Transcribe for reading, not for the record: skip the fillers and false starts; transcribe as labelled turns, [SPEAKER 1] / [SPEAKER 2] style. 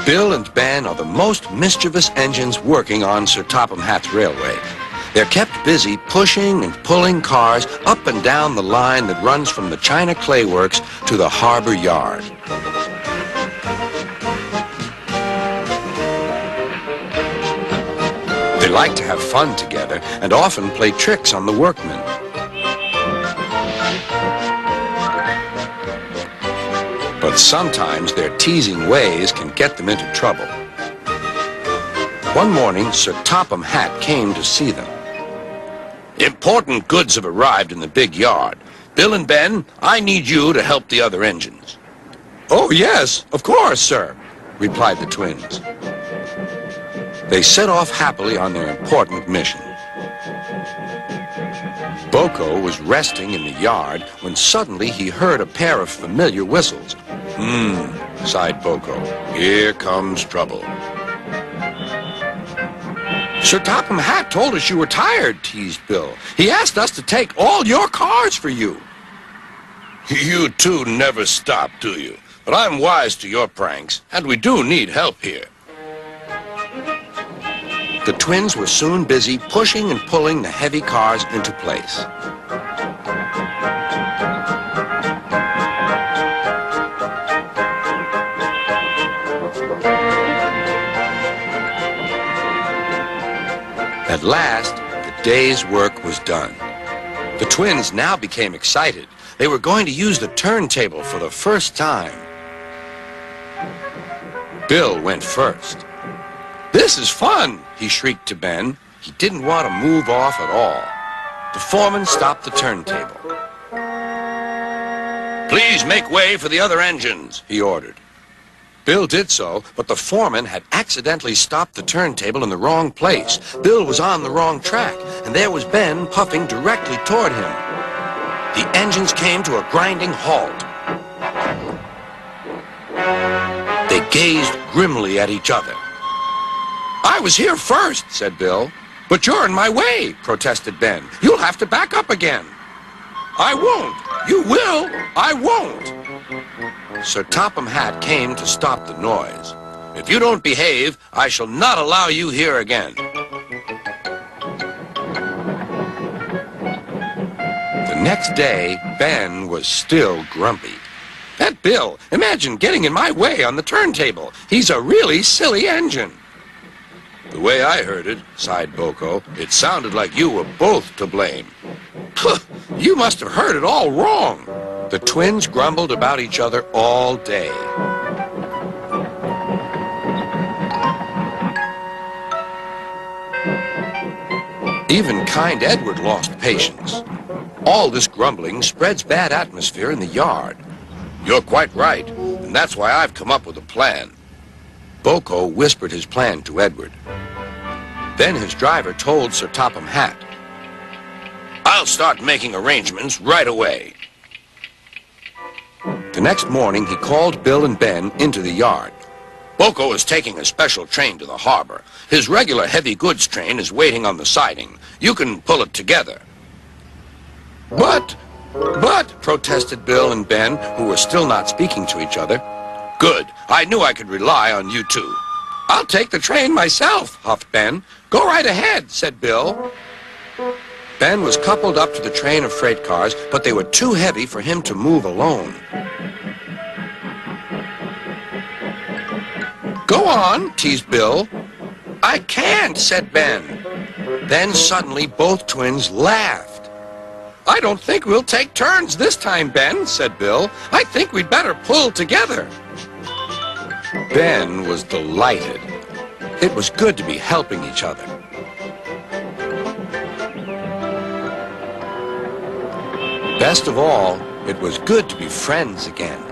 [SPEAKER 1] Bill and Ben are the most mischievous engines working on Sir Topham Hatt's railway. They're kept busy pushing and pulling cars up and down the line that runs from the China Clay Works to the harbor yard. They like to have fun together and often play tricks on the workmen. But sometimes their teasing ways can get them into trouble. One morning, Sir Topham Hatt came to see them. Important goods have arrived in the big yard. Bill and Ben, I need you to help the other engines. Oh, yes, of course, sir, replied the twins. They set off happily on their important mission. BoCo was resting in the yard when suddenly he heard a pair of familiar whistles. Sighed BoCo. Here comes trouble. Sir Topham Hatt told us you were tired, teased Bill. He asked us to take all your cars for you. You two never stop, do you? But I'm wise to your pranks, and we do need help here. The twins were soon busy pushing and pulling the heavy cars into place. At last, the day's work was done. The twins now became excited. They were going to use the turntable for the first time. Bill went first. This is fun, he shrieked to Ben. He didn't want to move off at all. The foreman stopped the turntable. Please make way for the other engines, he ordered. Bill did so, but the foreman had accidentally stopped the turntable in the wrong place. Bill was on the wrong track, and there was Ben puffing directly toward him. The engines came to a grinding halt. They gazed grimly at each other. I was here first, said Bill. But you're in my way, protested Ben. You'll have to back up again. I won't. You will. I won't. Sir Topham Hatt came to stop the noise. If you don't behave, I shall not allow you here again. The next day, Ben was still grumpy. That Bill, imagine getting in my way on the turntable. He's a really silly engine. The way I heard it, sighed BoCo, it sounded like you were both to blame. You must have heard it all wrong. The twins grumbled about each other all day. Even kind Edward lost patience. All this grumbling spreads bad atmosphere in the yard. You're quite right, and that's why I've come up with a plan. BoCo whispered his plan to Edward. Then his driver told Sir Topham Hatt, I'll start making arrangements right away. The next morning, he called Bill and Ben into the yard. BoCo is taking a special train to the harbor. His regular heavy goods train is waiting on the siding. You can pull it together. But, protested Bill and Ben, who were still not speaking to each other. Good. I knew I could rely on you two. I'll take the train myself, huffed Ben. Go right ahead, said Bill. Ben was coupled up to the train of freight cars, but they were too heavy for him to move alone. Go on, teased Bill. I can't, said Ben. Then suddenly both twins laughed. I don't think we'll take turns this time, Ben, said Bill. I think we'd better pull together. Ben was delighted. It was good to be helping each other. Best of all, it was good to be friends again.